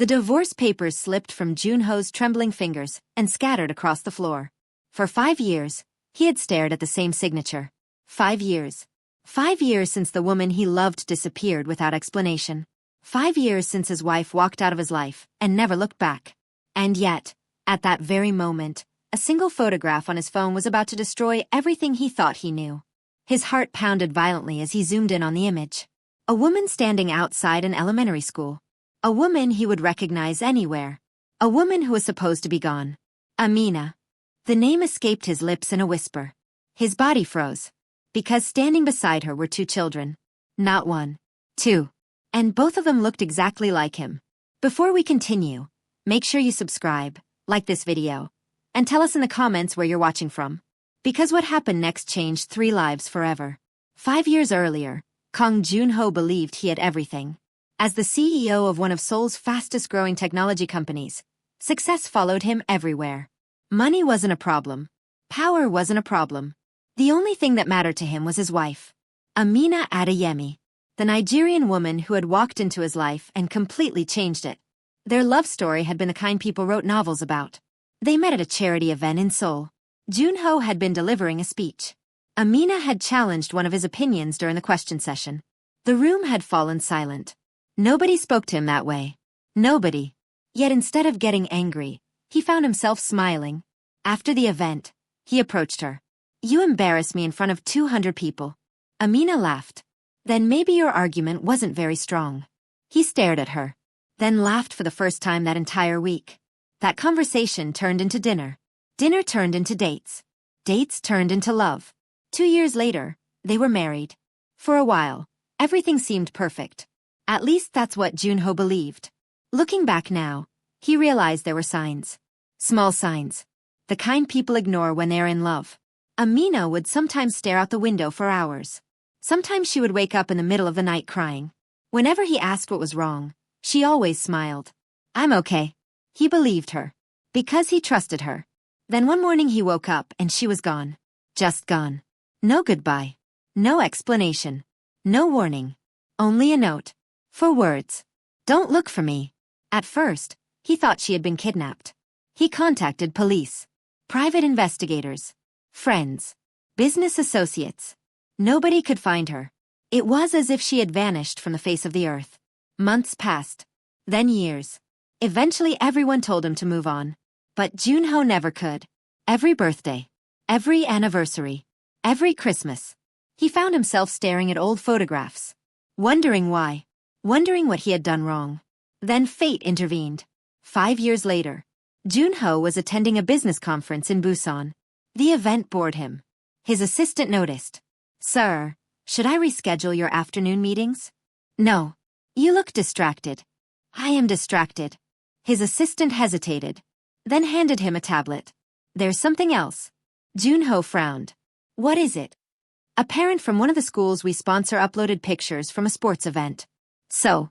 The divorce papers slipped from Junho's trembling fingers and scattered across the floor. For 5 years, he had stared at the same signature. 5 years. 5 years since the woman he loved disappeared without explanation. 5 years since his wife walked out of his life and never looked back. And yet, at that very moment, a single photograph on his phone was about to destroy everything he thought he knew. His heart pounded violently as he zoomed in on the image. A woman standing outside an elementary school. A woman he would recognize anywhere. A woman who was supposed to be gone. Amina. The name escaped his lips in a whisper. His body froze. Because standing beside her were 2 children. Not 1. 2. And both of them looked exactly like him. Before we continue, make sure you subscribe, like this video, and tell us in the comments where you're watching from. Because what happened next changed 3 lives forever. 5 years earlier, Kang Junho believed he had everything. As the CEO of one of Seoul's fastest-growing technology companies, success followed him everywhere. Money wasn't a problem. Power wasn't a problem. The only thing that mattered to him was his wife, Amina Adeyemi, the Nigerian woman who had walked into his life and completely changed it. Their love story had been the kind people wrote novels about. They met at a charity event in Seoul. Junho had been delivering a speech. Amina had challenged one of his opinions during the question session. The room had fallen silent. Nobody spoke to him that way. Nobody. Yet instead of getting angry, he found himself smiling. After the event, he approached her. "You embarrass me in front of 200 people." Amina laughed. "Then maybe your argument wasn't very strong." He stared at her, then laughed for the first time that entire week. That conversation turned into dinner. Dinner turned into dates. Dates turned into love. 2 years later, they were married. For a while, everything seemed perfect. At least that's what Junho believed. Looking back now, he realized there were signs. Small signs. The kind people ignore when they're in love. Amina would sometimes stare out the window for hours. Sometimes she would wake up in the middle of the night crying. Whenever he asked what was wrong, she always smiled. "I'm okay." He believed her. Because he trusted her. Then one morning he woke up and she was gone. Just gone. No goodbye. No explanation. No warning. Only a note. 4 words. "Don't look for me." At first, he thought she had been kidnapped. He contacted police, private investigators, friends, business associates. Nobody could find her. It was as if she had vanished from the face of the earth. Months passed. Then years. Eventually everyone told him to move on. But Junho never could. Every birthday, every anniversary, every Christmas, he found himself staring at old photographs. Wondering why. Wondering what he had done wrong. Then fate intervened. 5 years later, Junho was attending a business conference in Busan. The event bored him. His assistant noticed. "Sir, should I reschedule your afternoon meetings?" "No. You look distracted." "I am distracted." His assistant hesitated, then handed him a tablet. "There's something else." Junho frowned. "What is it?" A parent from one of the schools we sponsor uploaded pictures from a sports event. "So,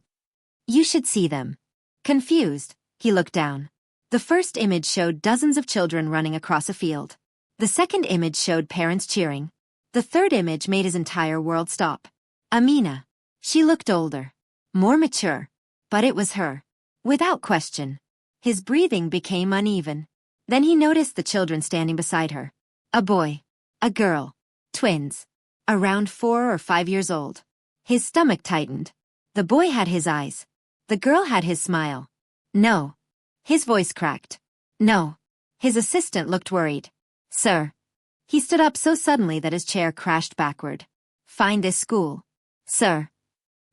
you should see them." Confused, he looked down. The first image showed dozens of children running across a field. The second image showed parents cheering. The third image made his entire world stop. Amina. She looked older, more mature, but it was her. Without question. His breathing became uneven. Then he noticed the children standing beside her. A boy. A girl. Twins. Around 4 or 5 years old. His stomach tightened. The boy had his eyes. The girl had his smile. "No." His voice cracked. "No." His assistant looked worried. "Sir." He stood up so suddenly that his chair crashed backward. "Find this school." "Sir."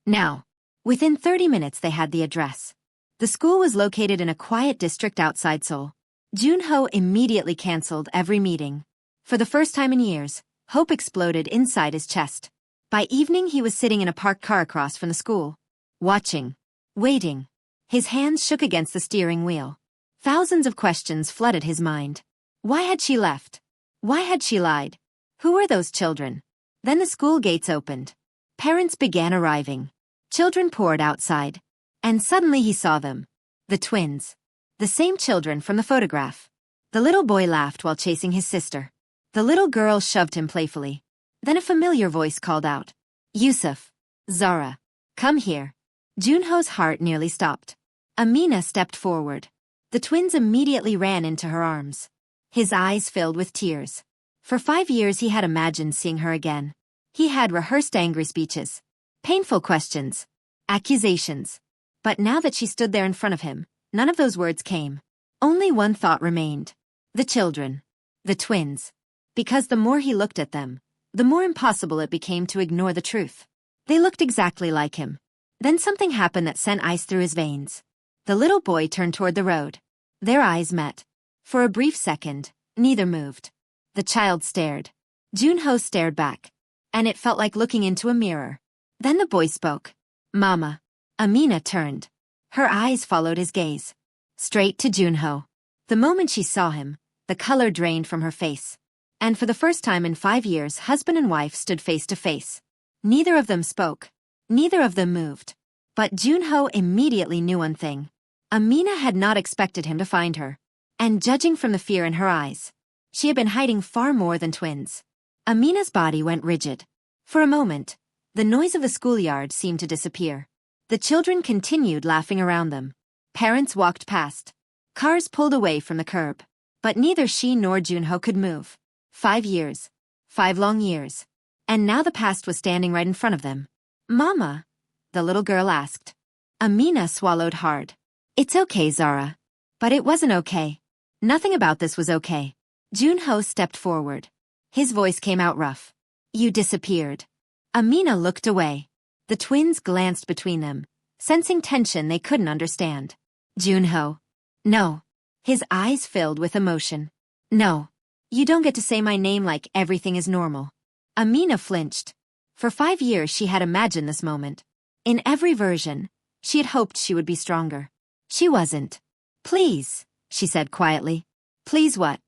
"Now." Within 30 minutes they had the address. The school was located in a quiet district outside Seoul. Junho immediately canceled every meeting. For the first time in years, hope exploded inside his chest. By evening he was sitting in a parked car across from the school. Watching. Waiting. His hands shook against the steering wheel. Thousands of questions flooded his mind. Why had she left? Why had she lied? Who were those children? Then the school gates opened. Parents began arriving. Children poured outside. And suddenly he saw them. The twins. The same children from the photograph. The little boy laughed while chasing his sister. The little girl shoved him playfully. Then a familiar voice called out. "Yusuf. Zara. Come here." Junho's heart nearly stopped. Amina stepped forward. The twins immediately ran into her arms. His eyes filled with tears. For 5 years he had imagined seeing her again. He had rehearsed angry speeches, painful questions, accusations. But now that she stood there in front of him, none of those words came. Only one thought remained. The children. The twins. Because the more he looked at them, the more impossible it became to ignore the truth. They looked exactly like him. Then something happened that sent ice through his veins. The little boy turned toward the road. Their eyes met. For a brief second, neither moved. The child stared. Junho stared back. And it felt like looking into a mirror. Then the boy spoke. Mama. Amina turned. Her eyes followed his gaze. Straight to Junho. The moment she saw him, the color drained from her face. And for the first time in 5 years, husband and wife stood face to face. Neither of them spoke. Neither of them moved. But Junho immediately knew one thing. Amina had not expected him to find her. And judging from the fear in her eyes, she had been hiding far more than twins. Amina's body went rigid. For a moment, the noise of the schoolyard seemed to disappear. The children continued laughing around them. Parents walked past. Cars pulled away from the curb. But neither she nor Junho could move. 5 years. 5 long years. And now the past was standing right in front of them. Mama? The little girl asked. Amina swallowed hard. It's okay, Zara. But it wasn't okay. Nothing about this was okay. Junho stepped forward. His voice came out rough. You disappeared. Amina looked away. The twins glanced between them, sensing tension they couldn't understand. Junho. No. His eyes filled with emotion. No. You don't get to say my name like everything is normal. Amina flinched. For 5 years she had imagined this moment. In every version, she had hoped she would be stronger. She wasn't. Please, she said quietly. Please what?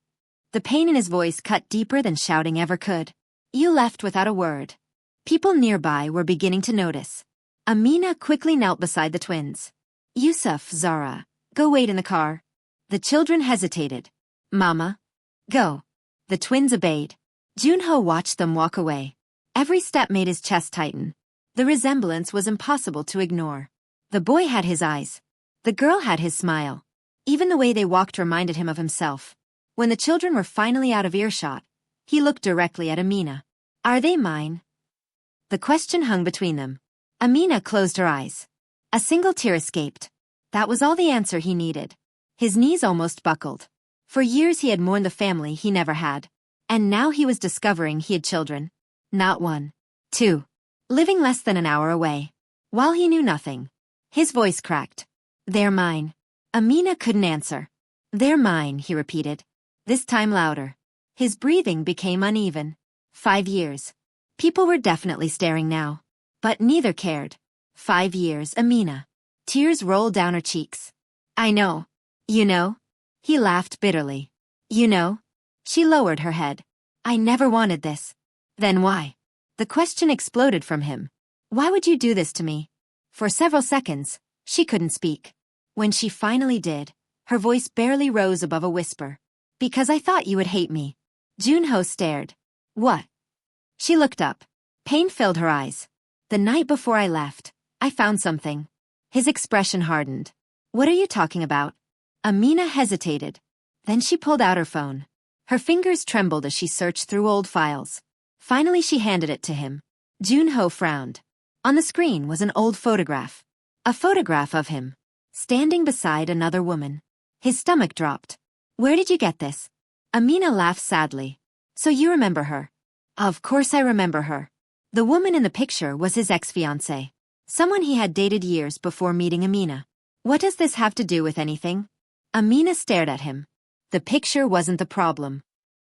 The pain in his voice cut deeper than shouting ever could. You left without a word. People nearby were beginning to notice. Amina quickly knelt beside the twins. Yusuf, Zara, go wait in the car. The children hesitated. Mama. Go. The twins obeyed. Junho watched them walk away. Every step made his chest tighten. The resemblance was impossible to ignore. The boy had his eyes. The girl had his smile. Even the way they walked reminded him of himself. When the children were finally out of earshot, he looked directly at Amina. Are they mine? The question hung between them. Amina closed her eyes. A single tear escaped. That was all the answer he needed. His knees almost buckled. For years he had mourned the family he never had. And now he was discovering he had children. Not 1. 2. Living less than an hour away. While he knew nothing. His voice cracked. They're mine. Amina couldn't answer. They're mine, he repeated. This time louder. His breathing became uneven. 5 years. People were definitely staring now. But neither cared. 5 years, Amina. Tears rolled down her cheeks. I know. You know? He laughed bitterly. You know? She lowered her head. I never wanted this. Then why? The question exploded from him. Why would you do this to me? For several seconds, she couldn't speak. When she finally did, her voice barely rose above a whisper. Because I thought you would hate me. Junho stared. What? She looked up. Pain filled her eyes. The night before I left, I found something. His expression hardened. What are you talking about? Amina hesitated. Then she pulled out her phone. Her fingers trembled as she searched through old files. Finally she handed it to him. Junho frowned. On the screen was an old photograph. A photograph of him, standing beside another woman. His stomach dropped. Where did you get this? Amina laughed sadly. So you remember her? Of course I remember her. The woman in the picture was his ex-fiancée. Someone he had dated years before meeting Amina. What does this have to do with anything? Amina stared at him. The picture wasn't the problem.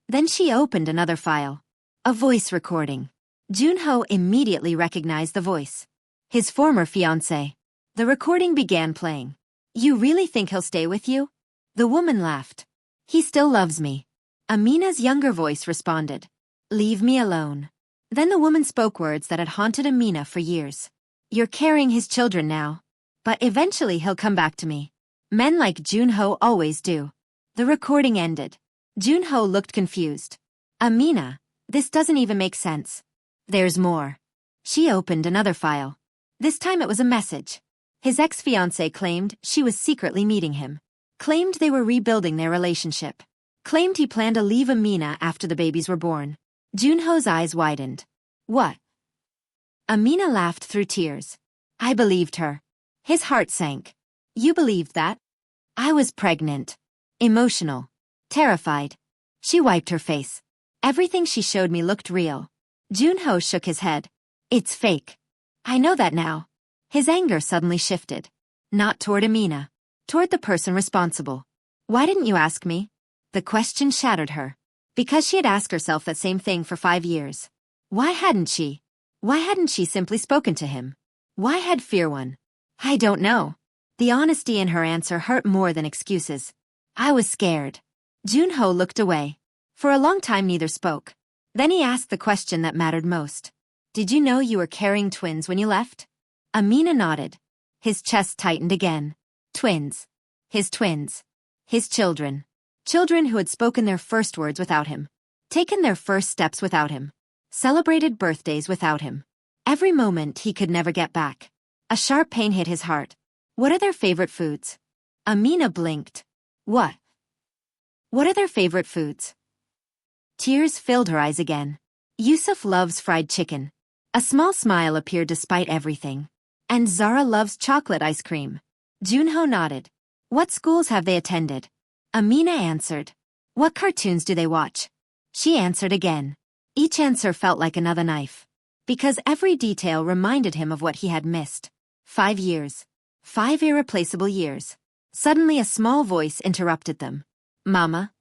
Then she opened another file. A voice recording. Junho immediately recognized the voice. His former fiancée. The recording began playing. You really think he'll stay with you? The woman laughed. He still loves me. Amina's younger voice responded. Leave me alone. Then the woman spoke words that had haunted Amina for years. You're carrying his children now. But eventually he'll come back to me. Men like Junho always do. The recording ended. Junho looked confused. Amina, this doesn't even make sense. There's more. She opened another file. This time it was a message. His ex-fiancée claimed she was secretly meeting him. Claimed they were rebuilding their relationship. Claimed he planned to leave Amina after the babies were born. Junho's eyes widened. What? Amina laughed through tears. I believed her. His heart sank. You believed that? I was pregnant. Emotional. Terrified. She wiped her face. Everything she showed me looked real. Junho shook his head. It's fake. I know that now. His anger suddenly shifted. Not toward Amina. Toward the person responsible. Why didn't you ask me? The question shattered her. Because she had asked herself that same thing for 5 years. Why hadn't she? Why hadn't she simply spoken to him? Why had fear won? I don't know. The honesty in her answer hurt more than excuses. I was scared. Junho looked away. For a long time neither spoke. Then he asked the question that mattered most. Did you know you were carrying twins when you left? Amina nodded. His chest tightened again. Twins. His twins. His children. Children who had spoken their first words without him. Taken their first steps without him. Celebrated birthdays without him. Every moment he could never get back. A sharp pain hit his heart. What are their favorite foods? Amina blinked. What? What are their favorite foods? Tears filled her eyes again. Yusuf loves fried chicken. A small smile appeared despite everything. And Zara loves chocolate ice cream. Junho nodded. What schools have they attended? Amina answered. What cartoons do they watch? She answered again. Each answer felt like another knife. Because every detail reminded him of what he had missed. 5 years. 5 irreplaceable years. Suddenly a small voice interrupted them. Mama?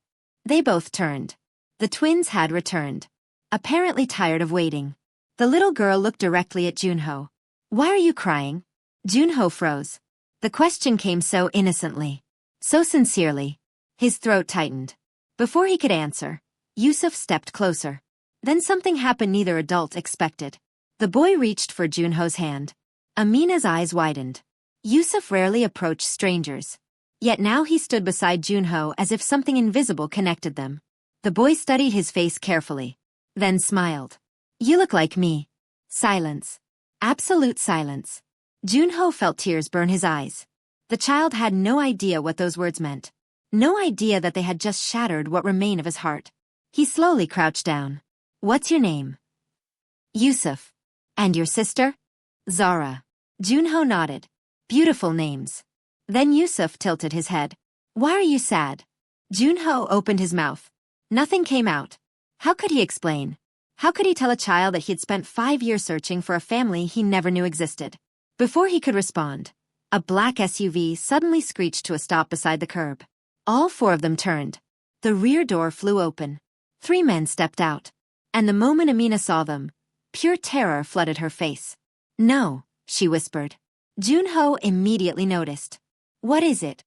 They both turned. The twins had returned. Apparently tired of waiting. The little girl looked directly at Junho. Why are you crying? Junho froze. The question came so innocently. So sincerely. His throat tightened. Before he could answer, Yusuf stepped closer. Then something happened neither adult expected. The boy reached for Junho's hand. Amina's eyes widened. Yusuf rarely approached strangers. Yet now he stood beside Junho as if something invisible connected them. The boy studied his face carefully. Then smiled. You look like me. Silence. Absolute silence. Junho felt tears burn his eyes. The child had no idea what those words meant. No idea that they had just shattered what remained of his heart. He slowly crouched down. What's your name? Yusuf. And your sister? Zara. Junho nodded. Beautiful names. Then Yusuf tilted his head. Why are you sad? Junho opened his mouth. Nothing came out. How could he explain? How could he tell a child that he had spent 5 years searching for a family he never knew existed? Before he could respond, a black SUV suddenly screeched to a stop beside the curb. All 4 of them turned. The rear door flew open. 3 men stepped out. And the moment Amina saw them, pure terror flooded her face. No, she whispered. Junho immediately noticed. What is it?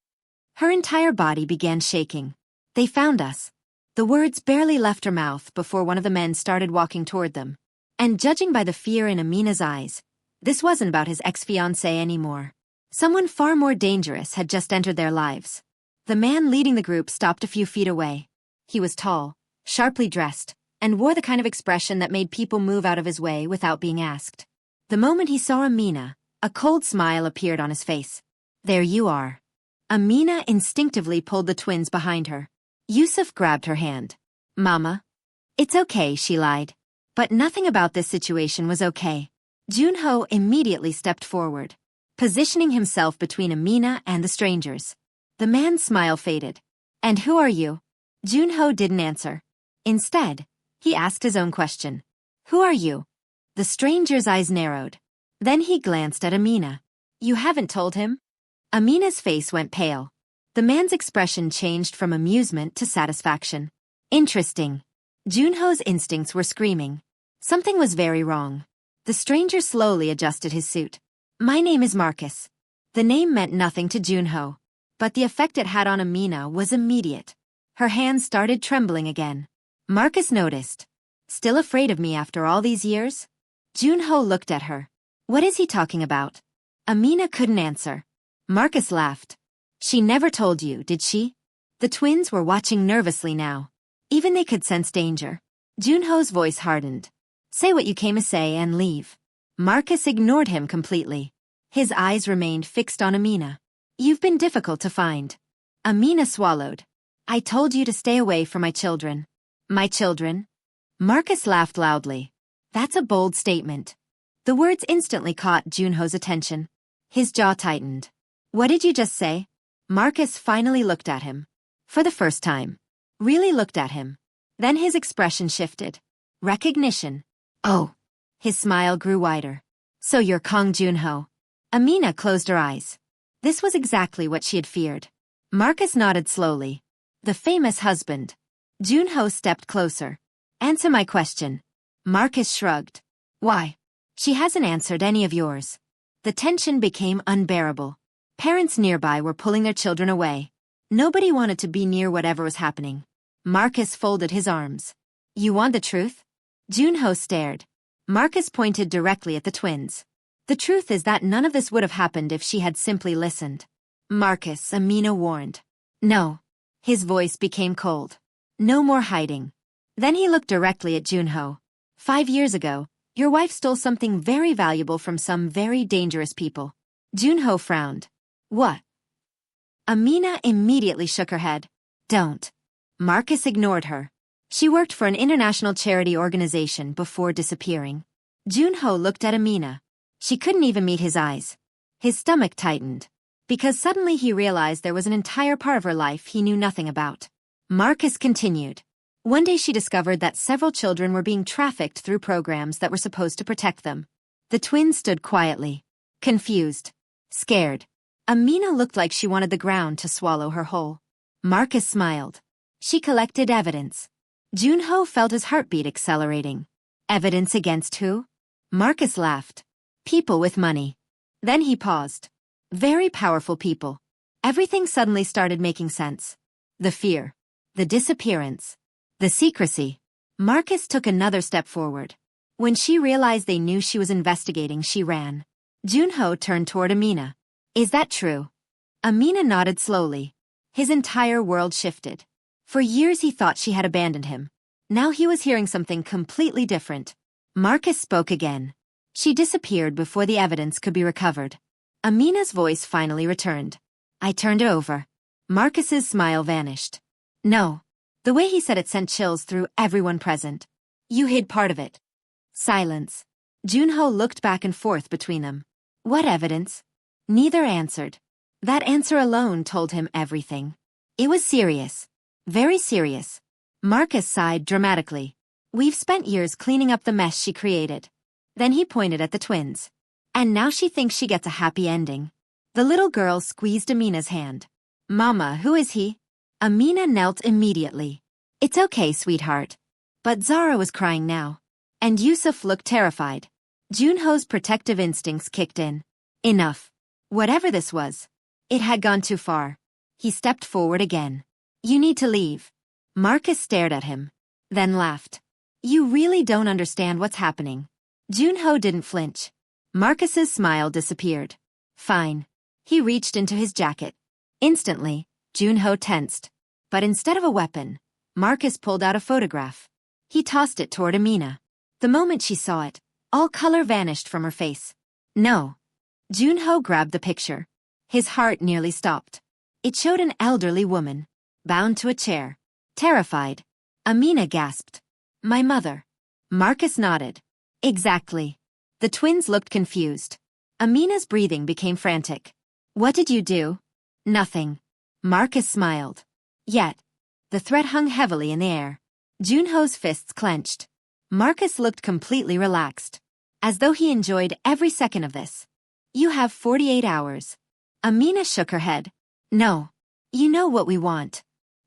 Her entire body began shaking. They found us. The words barely left her mouth before one of the men started walking toward them. And judging by the fear in Amina's eyes, this wasn't about his ex-fiancée anymore. Someone far more dangerous had just entered their lives. The man leading the group stopped a few feet away. He was tall, sharply dressed, and wore the kind of expression that made people move out of his way without being asked. The moment he saw Amina, a cold smile appeared on his face. There you are. Amina instinctively pulled the twins behind her. Yusuf grabbed her hand. Mama? It's okay, she lied. But nothing about this situation was okay. Junho immediately stepped forward, positioning himself between Amina and the strangers. The man's smile faded. And who are you? Junho didn't answer. Instead, he asked his own question. Who are you? The stranger's eyes narrowed. Then he glanced at Amina. You haven't told him? Amina's face went pale. The man's expression changed from amusement to satisfaction. Interesting. Junho's instincts were screaming. Something was very wrong. The stranger slowly adjusted his suit. My name is Marcus. The name meant nothing to Junho, but the effect it had on Amina was immediate. Her hands started trembling again. Marcus noticed. Still afraid of me after all these years? Junho looked at her. What is he talking about? Amina couldn't answer. Marcus laughed. She never told you, did she? The twins were watching nervously now. Even they could sense danger. Junho's voice hardened. Say what you came to say and leave. Marcus ignored him completely. His eyes remained fixed on Amina. You've been difficult to find. Amina swallowed. I told you to stay away from my children. My children? Marcus laughed loudly. That's a bold statement. The words instantly caught Junho's attention. His jaw tightened. What did you just say? Marcus finally looked at him. For the first time. Really looked at him. Then his expression shifted. Recognition. Oh. His smile grew wider. So you're Kang Junho. Amina closed her eyes. This was exactly what she had feared. Marcus nodded slowly. The famous husband. Junho stepped closer. Answer my question. Marcus shrugged. Why? She hasn't answered any of yours. The tension became unbearable. Parents nearby were pulling their children away. Nobody wanted to be near whatever was happening. Marcus folded his arms. You want the truth? Junho stared. Marcus pointed directly at the twins. The truth is that none of this would have happened if she had simply listened. Marcus, Amina warned. No. His voice became cold. No more hiding. Then he looked directly at Junho. 5 years ago, your wife stole something very valuable from some very dangerous people. Junho frowned. What? Amina immediately shook her head. Don't. Marcus ignored her. She worked for an international charity organization before disappearing. Junho looked at Amina. She couldn't even meet his eyes. His stomach tightened. Because suddenly he realized there was an entire part of her life he knew nothing about. Marcus continued. One day she discovered that several children were being trafficked through programs that were supposed to protect them. The twins stood quietly. Confused. Scared. Amina looked like she wanted the ground to swallow her whole. Marcus smiled. She collected evidence. Junho felt his heartbeat accelerating. Evidence against who? Marcus laughed. People with money. Then he paused. Very powerful people. Everything suddenly started making sense. The fear. The disappearance. The secrecy. Marcus took another step forward. When she realized they knew she was investigating, she ran. Junho turned toward Amina. Is that true? Amina nodded slowly. His entire world shifted. For years he thought she had abandoned him. Now he was hearing something completely different. Marcus spoke again. She disappeared before the evidence could be recovered. Amina's voice finally returned. I turned her over. Marcus's smile vanished. No. The way he said it sent chills through everyone present. You hid part of it. Silence. Junho looked back and forth between them. What evidence? Neither answered. That answer alone told him everything. It was serious. Very serious. Marcus sighed dramatically. We've spent years cleaning up the mess she created. Then he pointed at the twins. And now she thinks she gets a happy ending. The little girl squeezed Amina's hand. Mama, who is he? Amina knelt immediately. It's okay, sweetheart. But Zara was crying now. And Yusuf looked terrified. Junho's protective instincts kicked in. Enough. Whatever this was. It had gone too far. He stepped forward again. You need to leave. Marcus stared at him. Then laughed. You really don't understand what's happening. Junho didn't flinch. Marcus's smile disappeared. Fine. He reached into his jacket. Instantly, Junho tensed. But instead of a weapon, Marcus pulled out a photograph. He tossed it toward Amina. The moment she saw it, all color vanished from her face. No. Junho grabbed the picture. His heart nearly stopped. It showed an elderly woman, bound to a chair. Terrified. Amina gasped. My mother. Marcus nodded. Exactly. The twins looked confused. Amina's breathing became frantic. What did you do? Nothing. Marcus smiled. Yet, the threat hung heavily in the air. Junho's fists clenched. Marcus looked completely relaxed, as though he enjoyed every second of this. You have 48 hours. Amina shook her head. No. You know what we want.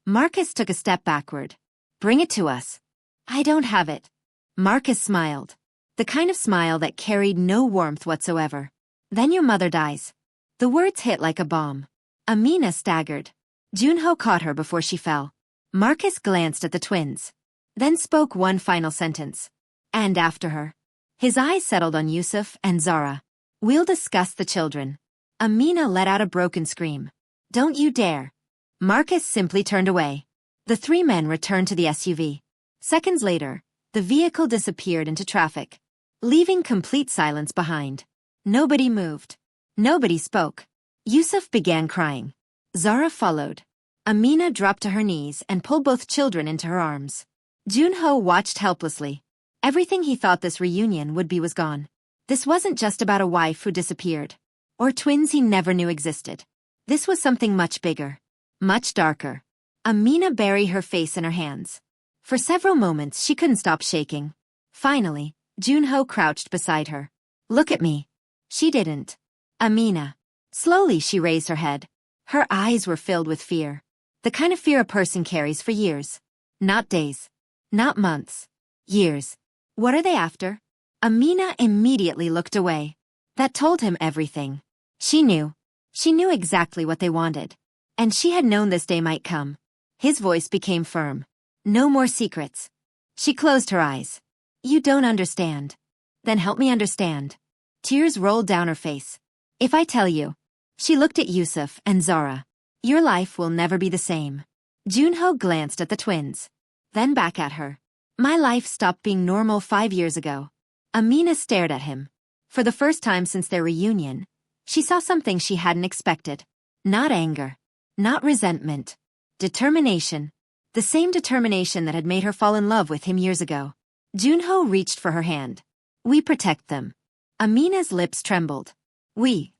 Marcus took a step backward. Bring it to us. I don't have it. Marcus smiled. The kind of smile that carried no warmth whatsoever. Then your mother dies. The words hit like a bomb. Amina staggered. Junho caught her before she fell. Marcus glanced at the twins. Then spoke one final sentence. And after her. His eyes settled on Yusuf and Zara. We'll discuss the children. Amina let out a broken scream. Don't you dare. Marcus simply turned away. The three men returned to the SUV. Seconds later, the vehicle disappeared into traffic, leaving complete silence behind. Nobody moved. Nobody spoke. Yusuf began crying. Zara followed. Amina dropped to her knees and pulled both children into her arms. Junho watched helplessly. Everything he thought this reunion would be was gone. This wasn't just about a wife who disappeared, or twins he never knew existed. This was something much bigger, much darker. Amina buried her face in her hands. For several moments she couldn't stop shaking. Finally, Junho crouched beside her. Look at me. She didn't. Amina. Slowly she raised her head. Her eyes were filled with fear. The kind of fear a person carries for years. Not days. Not months. Years. What are they after? Amina immediately looked away. That told him everything. She knew. She knew exactly what they wanted. And she had known this day might come. His voice became firm. No more secrets. She closed her eyes. You don't understand. Then help me understand. Tears rolled down her face. If I tell you. She looked at Yusuf and Zara. Your life will never be the same. Junho glanced at the twins. Then back at her. My life stopped being normal 5 years ago. Amina stared at him. For the first time since their reunion, she saw something she hadn't expected. Not anger. Not resentment. Determination. The same determination that had made her fall in love with him years ago. Junho reached for her hand. We protect them. Amina's lips trembled. We.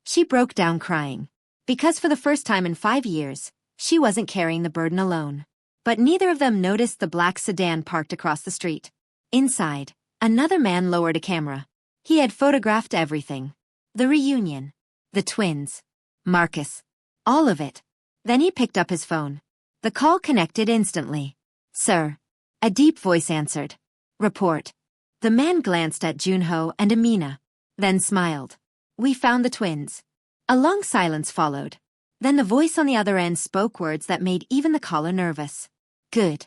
She broke down crying. Because for the first time in 5 years, she wasn't carrying the burden alone. But neither of them noticed the black sedan parked across the street. Inside, another man lowered a camera. He had photographed everything. The reunion. The twins. Marcus. All of it. Then he picked up his phone. The call connected instantly. Sir. A deep voice answered. Report. The man glanced at Junho and Amina. Then smiled. We found the twins. A long silence followed. Then the voice on the other end spoke words that made even the caller nervous. Good.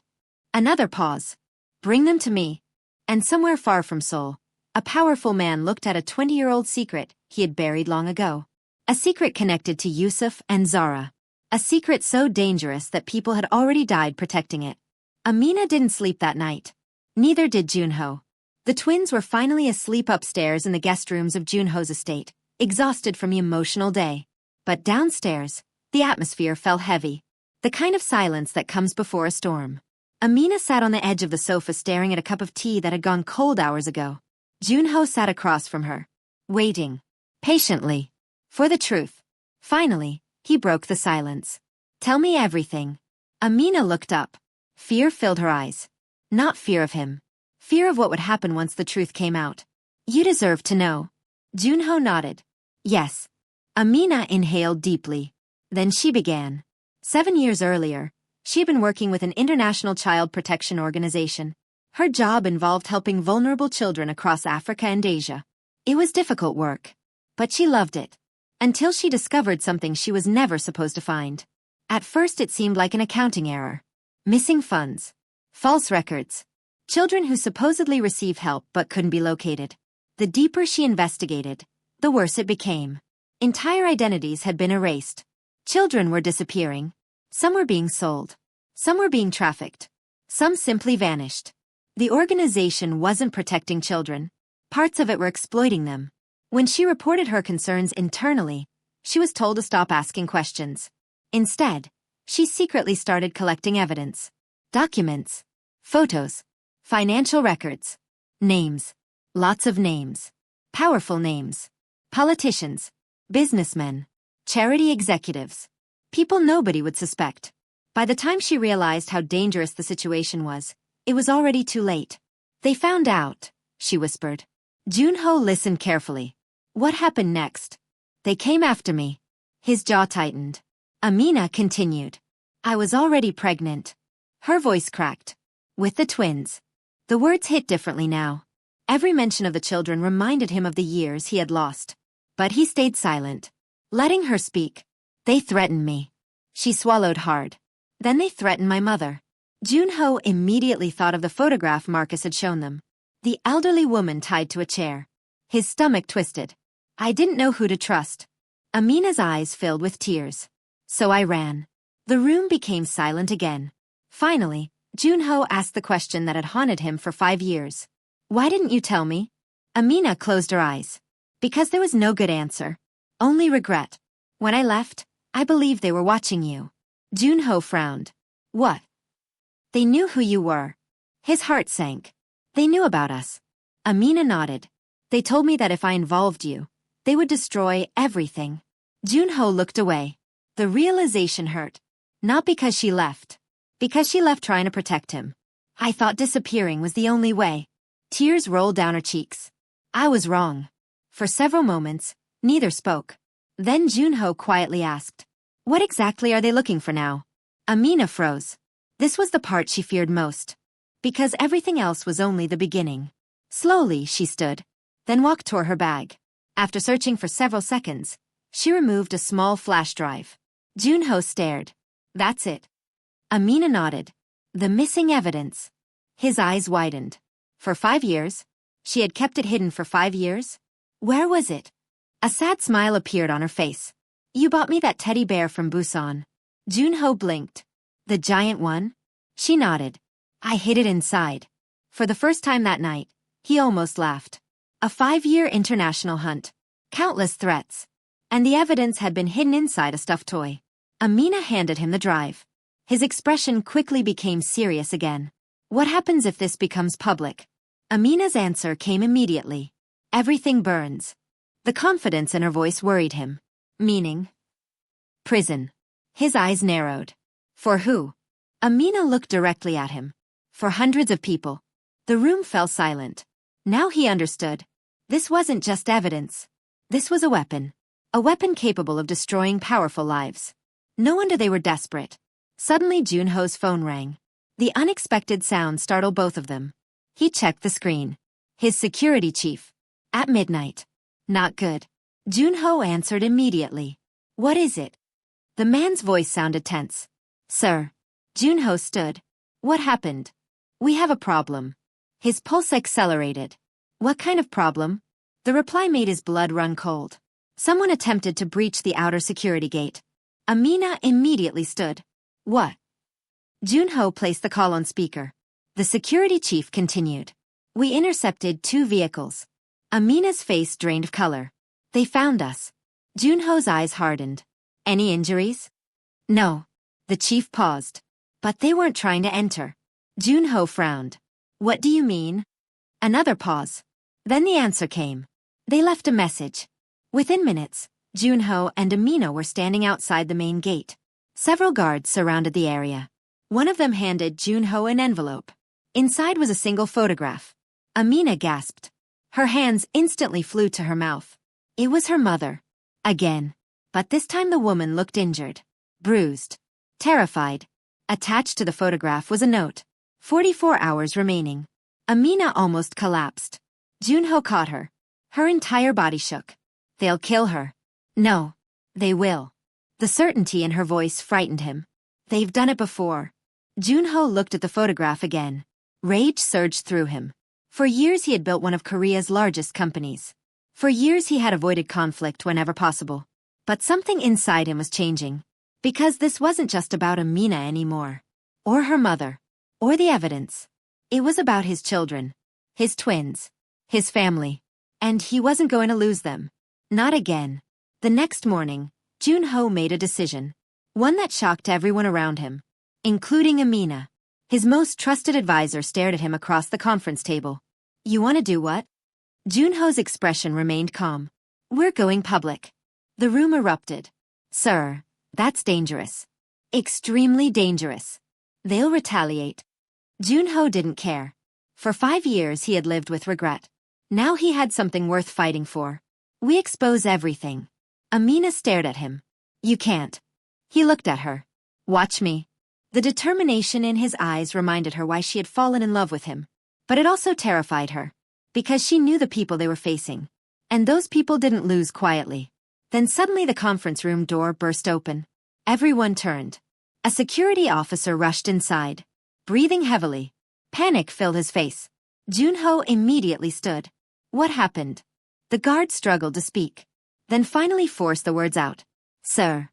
Another pause. Bring them to me. And somewhere far from Seoul, a powerful man looked at a 20-year-old secret he had buried long ago. A secret connected to Yusuf and Zara. A secret so dangerous that people had already died protecting it. Amina didn't sleep that night. Neither did Junho. The twins were finally asleep upstairs in the guest rooms of Junho's estate, exhausted from the emotional day. But downstairs, the atmosphere fell heavy. The kind of silence that comes before a storm. Amina sat on the edge of the sofa staring at a cup of tea that had gone cold hours ago. Junho sat across from her, waiting, patiently, for the truth. Finally, he broke the silence. Tell me everything. Amina looked up. Fear filled her eyes. Not fear of him. Fear of what would happen once the truth came out. You deserve to know. Junho nodded. Yes. Amina inhaled deeply. Then she began. 7 years earlier, she had been working with an international child protection organization. Her job involved helping vulnerable children across Africa and Asia. It was difficult work, but she loved it. Until she discovered something she was never supposed to find. At first it seemed like an accounting error. Missing funds. False records. Children who supposedly received help but couldn't be located. The deeper she investigated, the worse it became. Entire identities had been erased. Children were disappearing. Some were being sold. Some were being trafficked. Some simply vanished. The organization wasn't protecting children. Parts of it were exploiting them. When she reported her concerns internally, she was told to stop asking questions. Instead, she secretly started collecting evidence. Documents. Photos. Financial records. Names. Lots of names. Powerful names. Politicians. Businessmen. Charity executives. People nobody would suspect. By the time she realized how dangerous the situation was, it was already too late. They found out, she whispered. Junho listened carefully. What happened next? They came after me. His jaw tightened. Amina continued. I was already pregnant. Her voice cracked. With the twins. The words hit differently now. Every mention of the children reminded him of the years he had lost. But he stayed silent, letting her speak. They threatened me. She swallowed hard. Then they threatened my mother. Junho immediately thought of the photograph Marcus had shown them. The elderly woman tied to a chair. His stomach twisted. I didn't know who to trust. Amina's eyes filled with tears. So I ran. The room became silent again. Finally, Junho asked the question that had haunted him for 5 years. Why didn't you tell me? Amina closed her eyes. Because there was no good answer. Only regret. When I left, I believed they were watching you. Junho frowned. What? They knew who you were. His heart sank. They knew about us. Amina nodded. They told me that if I involved you, they would destroy everything. Junho looked away. The realization hurt. Not because she left. Because she left trying to protect him. I thought disappearing was the only way. Tears rolled down her cheeks. I was wrong. For several moments, neither spoke. Then Junho quietly asked, what exactly are they looking for now? Amina froze. This was the part she feared most. Because everything else was only the beginning. Slowly, she stood, then walked toward her bag. After searching for several seconds, she removed a small flash drive. Junho stared. That's it. Amina nodded. The missing evidence. His eyes widened. For 5 years? She had kept it hidden for 5 years? Where was it? A sad smile appeared on her face. You bought me that teddy bear from Busan. Junho blinked. The giant one? She nodded. I hid it inside. For the first time that night, he almost laughed. A 5-year international hunt. Countless threats. And the evidence had been hidden inside a stuffed toy. Amina handed him the drive. His expression quickly became serious again. What happens if this becomes public? Amina's answer came immediately. Everything burns. The confidence in her voice worried him. Meaning? Prison. His eyes narrowed. For who? Amina looked directly at him. For hundreds of people. The room fell silent. Now he understood. This wasn't just evidence. This was a weapon. A weapon capable of destroying powerful lives. No wonder they were desperate. Suddenly Junho's phone rang. The unexpected sound startled both of them. He checked the screen. His security chief. At midnight. Not good. Junho answered immediately. What is it? The man's voice sounded tense. Sir. Junho stood. What happened? We have a problem. His pulse accelerated. What kind of problem? The reply made his blood run cold. Someone attempted to breach the outer security gate. Amina immediately stood. What? Junho placed the call on speaker. The security chief continued. We intercepted 2 vehicles. Amina's face drained of color. They found us. Junho's eyes hardened. Any injuries? No. The chief paused. But they weren't trying to enter. Junho frowned. What do you mean? Another pause. Then the answer came. They left a message. Within minutes, Junho and Amina were standing outside the main gate. Several guards surrounded the area. One of them handed Junho an envelope. Inside was a single photograph. Amina gasped. Her hands instantly flew to her mouth. It was her mother. Again. But this time the woman looked injured. Bruised. Terrified. Attached to the photograph was a note. 44 hours remaining. Amina almost collapsed. Junho caught her. Her entire body shook. They'll kill her. No. They will. The certainty in her voice frightened him. They've done it before. Junho looked at the photograph again. Rage surged through him. For years he had built one of Korea's largest companies. For years he had avoided conflict whenever possible. But something inside him was changing. Because this wasn't just about Amina anymore. Or her mother. Or the evidence. It was about his children. His twins. His family. And he wasn't going to lose them. Not again. The next morning, Junho made a decision. One that shocked everyone around him. Including Amina. His most trusted advisor stared at him across the conference table. You want to do what? Junho's expression remained calm. We're going public. The room erupted. Sir, that's dangerous. Extremely dangerous. They'll retaliate. Junho didn't care. For 5 years he had lived with regret. Now he had something worth fighting for. We expose everything. Amina stared at him. You can't. He looked at her. Watch me. The determination in his eyes reminded her why she had fallen in love with him. But it also terrified her. Because she knew the people they were facing. And those people didn't lose quietly. Then suddenly the conference room door burst open. Everyone turned. A security officer rushed inside. Breathing heavily. Panic filled his face. Junho immediately stood. What happened? The guard struggled to speak. Then finally forced the words out. Sir.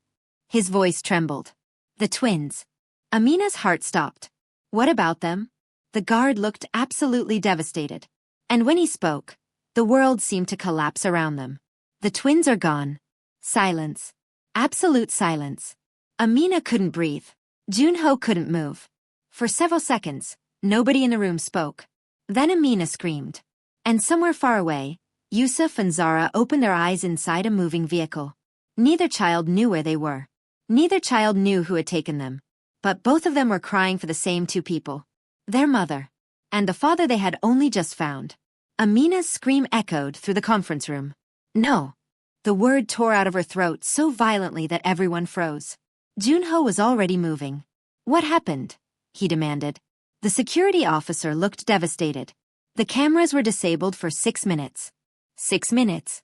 His voice trembled. The twins. Amina's heart stopped. What about them? The guard looked absolutely devastated. And when he spoke, the The world seemed to collapse around them. The twins are gone. Silence. Absolute silence. Amina couldn't breathe. Junho couldn't move. For several seconds, nobody in the room spoke. Then Amina screamed. And somewhere far away, Yusuf and Zara opened their eyes inside a moving vehicle. Neither child knew where they were. Neither child knew who had taken them. But both of them were crying for the same two people. Their mother. And the father they had only just found. Amina's scream echoed through the conference room. No. The word tore out of her throat so violently that everyone froze. Junho was already moving. What happened? He demanded. The security officer looked devastated. The cameras were disabled for 6 minutes. 6 minutes?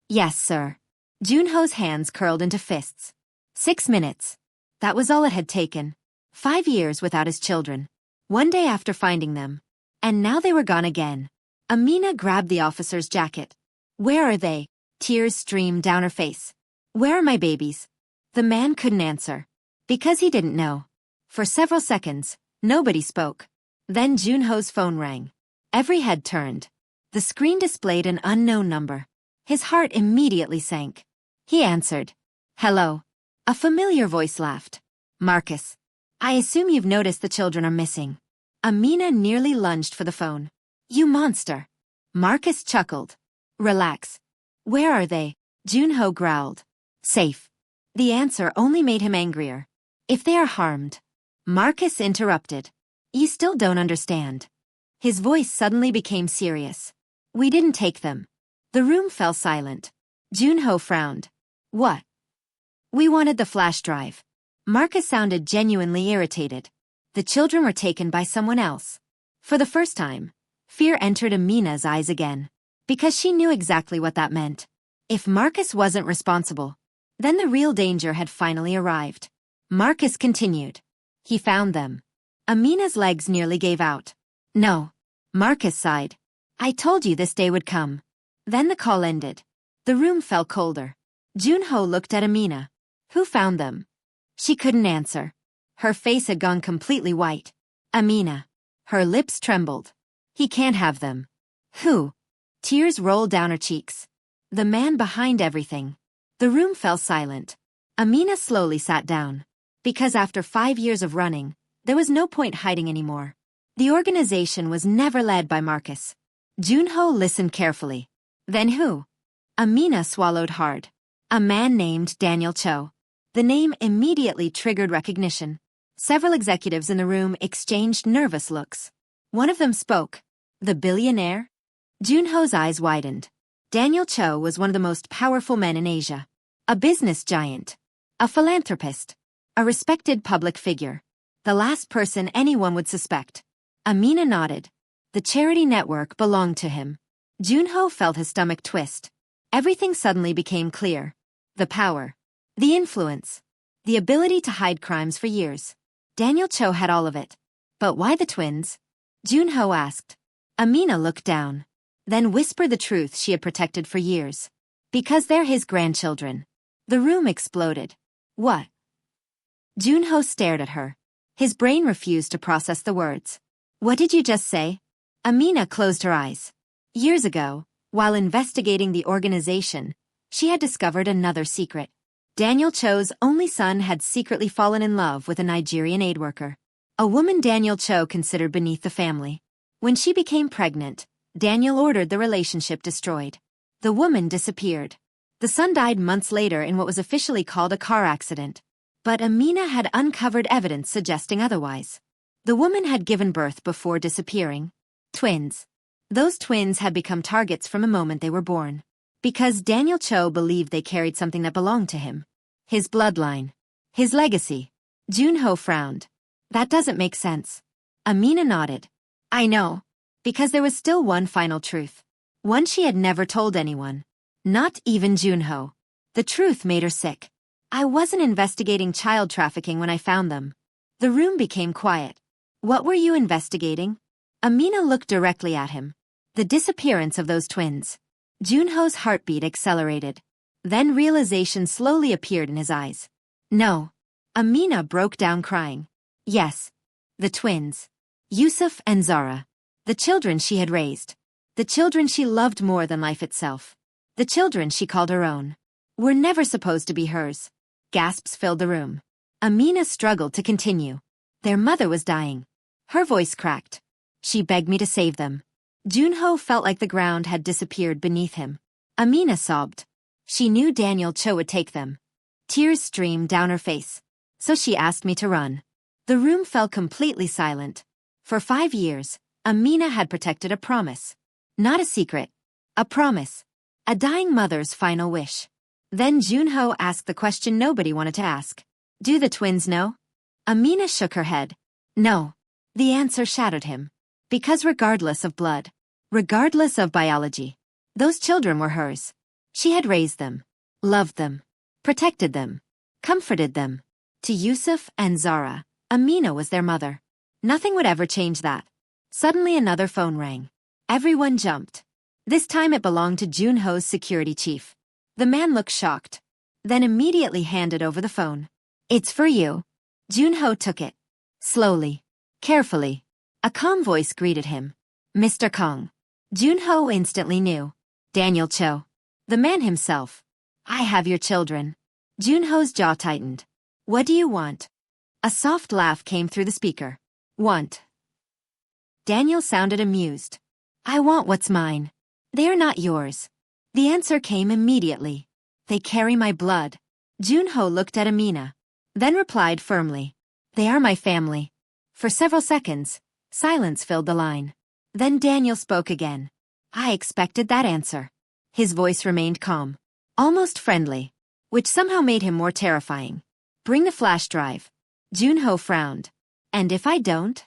Yes, sir. Junho's hands curled into fists. 6 minutes. That was all it had taken. 5 years without his children. One day after finding them. And now they were gone again. Amina grabbed the officer's jacket. Where are they? Tears streamed down her face. Where are my babies? The man couldn't answer. Because he didn't know. For several seconds, nobody spoke. Then Junho's phone rang. Every head turned. The screen displayed an unknown number. His heart immediately sank. He answered. Hello. A familiar voice laughed. Marcus. I assume you've noticed the children are missing. Amina nearly lunged for the phone. You monster. Marcus chuckled. Relax. Where are they? Junho growled. Safe. The answer only made him angrier. If they are harmed. Marcus interrupted. You still don't understand. His voice suddenly became serious. We didn't take them. The room fell silent. Junho frowned. What? We wanted the flash drive. Marcus sounded genuinely irritated. The children were taken by someone else. For the first time, fear entered Amina's eyes again. Because she knew exactly what that meant. If Marcus wasn't responsible, then the real danger had finally arrived. Marcus continued. He found them. Amina's legs nearly gave out. No. Marcus sighed. I told you this day would come. Then the call ended. The room fell colder. Junho looked at Amina. Who found them? She couldn't answer. Her face had gone completely white. Amina. Her lips trembled. He can't have them. Who? Tears rolled down her cheeks. The man behind everything. The room fell silent. Amina slowly sat down. Because after 5 years of running, there was no point hiding anymore. The organization was never led by Marcus. Junho listened carefully. Then who? Amina swallowed hard. A man named Daniel Cho. The name immediately triggered recognition. Several executives in the room exchanged nervous looks. One of them spoke. The billionaire? Junho's eyes widened. Daniel Cho was one of the most powerful men in Asia. A business giant. A philanthropist. A respected public figure. The last person anyone would suspect. Amina nodded. The charity network belonged to him. Junho felt his stomach twist. Everything suddenly became clear. The power. The influence. The ability to hide crimes for years. Daniel Cho had all of it. But why the twins? Junho asked. Amina looked down. Then whispered the truth she had protected for years. Because they're his grandchildren. The room exploded. What? Junho stared at her. His brain refused to process the words. What did you just say? Amina closed her eyes. Years ago, while investigating the organization, she had discovered another secret. Daniel Cho's only son had secretly fallen in love with a Nigerian aid worker. A woman Daniel Cho considered beneath the family. When she became pregnant, Daniel ordered the relationship destroyed. The woman disappeared. The son died months later in what was officially called a car accident. But Amina had uncovered evidence suggesting otherwise. The woman had given birth before disappearing. Twins. Those twins had become targets from the moment they were born. Because Daniel Cho believed they carried something that belonged to him. His bloodline. His legacy. Junho frowned. That doesn't make sense. Amina nodded. I know. Because there was still one final truth. One she had never told anyone. Not even Junho. The truth made her sick. I wasn't investigating child trafficking when I found them. The room became quiet. What were you investigating? Amina looked directly at him. The disappearance of those twins. Junho's heartbeat accelerated. Then realization slowly appeared in his eyes. No. Amina broke down crying. Yes. The twins. Yusuf and Zara. The children she had raised. The children she loved more than life itself. The children she called her own. Were never supposed to be hers. Gasps filled the room. Amina struggled to continue. Their mother was dying. Her voice cracked. She begged me to save them. Junho felt like the ground had disappeared beneath him. Amina sobbed. She knew Daniel Cho would take them. Tears streamed down her face. So she asked me to run. The room fell completely silent. For 5 years, Amina had protected a promise. Not a secret. A promise. A dying mother's final wish. Then Junho asked the question nobody wanted to ask. Do the twins know? Amina shook her head. No. The answer shattered him. Because regardless of blood, regardless of biology, those children were hers. She had raised them, loved them, protected them, comforted them. To Yusuf and Zara, Amina was their mother. Nothing would ever change that. Suddenly another phone rang. Everyone jumped. This time it belonged to Junho's security chief. The man looked shocked, then immediately handed over the phone. It's for you. Junho took it. Slowly, carefully. A calm voice greeted him. Mr. Kong. Junho instantly knew. Daniel Cho. The man himself. I have your children. Junho's jaw tightened. What do you want? A soft laugh came through the speaker. Want? Daniel sounded amused. I want what's mine. They are not yours. The answer came immediately. They carry my blood. Junho looked at Amina, then replied firmly. They are my family. For several seconds, silence filled the line. Then Daniel spoke again. I expected that answer. His voice remained calm, almost friendly, which somehow made him more terrifying. Bring the flash drive. Junho frowned. And if I don't?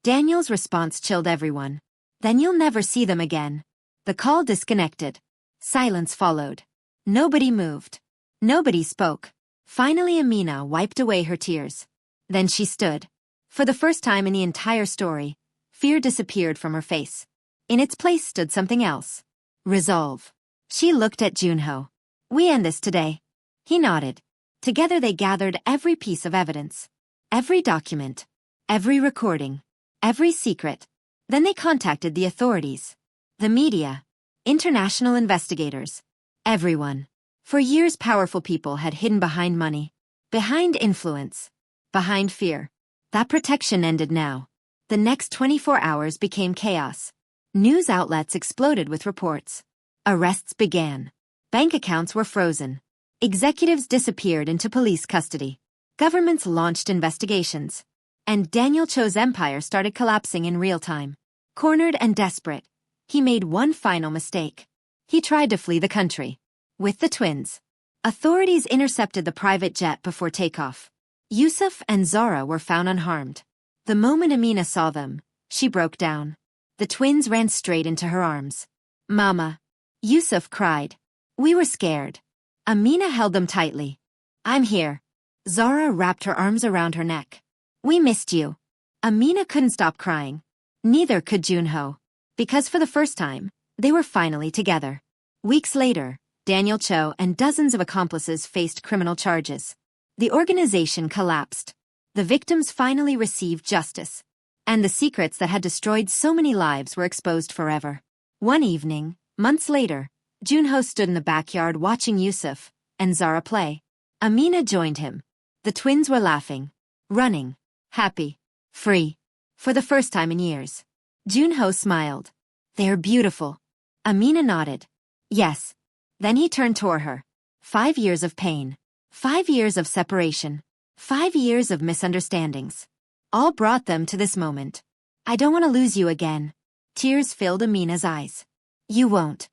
Daniel's response chilled everyone. Then you'll never see them again. The call disconnected. Silence followed. Nobody moved. Nobody spoke. Finally Amina wiped away her tears. Then she stood. For the first time in the entire story, fear disappeared from her face. In its place stood something else. Resolve. She looked at Junho. We end this today. He nodded. Together they gathered every piece of evidence. Every document. Every recording. Every secret. Then they contacted the authorities. The media. International investigators. Everyone. For years powerful people had hidden behind money. Behind influence. Behind fear. That protection ended now. The next 24 hours became chaos. News outlets exploded with reports. Arrests began. Bank accounts were frozen. Executives disappeared into police custody. Governments launched investigations. And Daniel Cho's empire started collapsing in real time. Cornered and desperate, he made one final mistake. He tried to flee the country. With the twins. Authorities intercepted the private jet before takeoff. Yusuf and Zara were found unharmed. The moment Amina saw them, she broke down. The twins ran straight into her arms. Mama. Yusuf cried. We were scared. Amina held them tightly. I'm here. Zara wrapped her arms around her neck. We missed you. Amina couldn't stop crying. Neither could Junho. Because for the first time, they were finally together. Weeks later, Daniel Cho and dozens of accomplices faced criminal charges. The organization collapsed. The victims finally received justice. And the secrets that had destroyed so many lives were exposed forever. One evening, months later, Junho stood in the backyard watching Yusuf and Zara play. Amina joined him. The twins were laughing, running, happy, free. For the first time in years. Junho smiled. They're beautiful. Amina nodded. Yes. Then he turned toward her. 5 years of pain. 5 years of separation. 5 years of misunderstandings. All brought them to this moment. I don't want to lose you again. Tears filled Amina's eyes. You won't.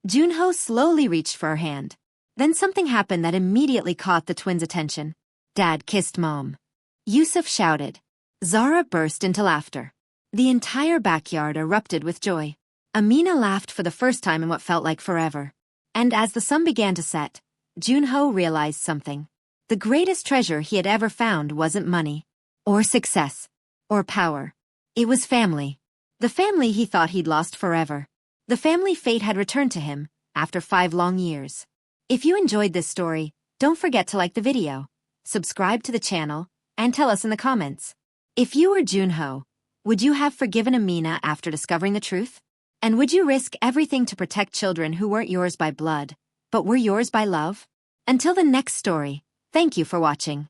Junho slowly reached for her hand. Then something happened that immediately caught the twins' attention. Dad kissed Mom. Yusuf shouted. Zara burst into laughter. The entire backyard erupted with joy. Amina laughed for the first time in what felt like forever. And as the sun began to set, Junho realized something. The greatest treasure he had ever found wasn't money, or success, or power. It was family. The family he thought he'd lost forever. The family fate had returned to him after 5 long years. If you enjoyed this story, don't forget to like the video, subscribe to the channel, and tell us in the comments. If you were Junho, would you have forgiven Amina after discovering the truth? And would you risk everything to protect children who weren't yours by blood, but were yours by love? Until the next story, thank you for watching.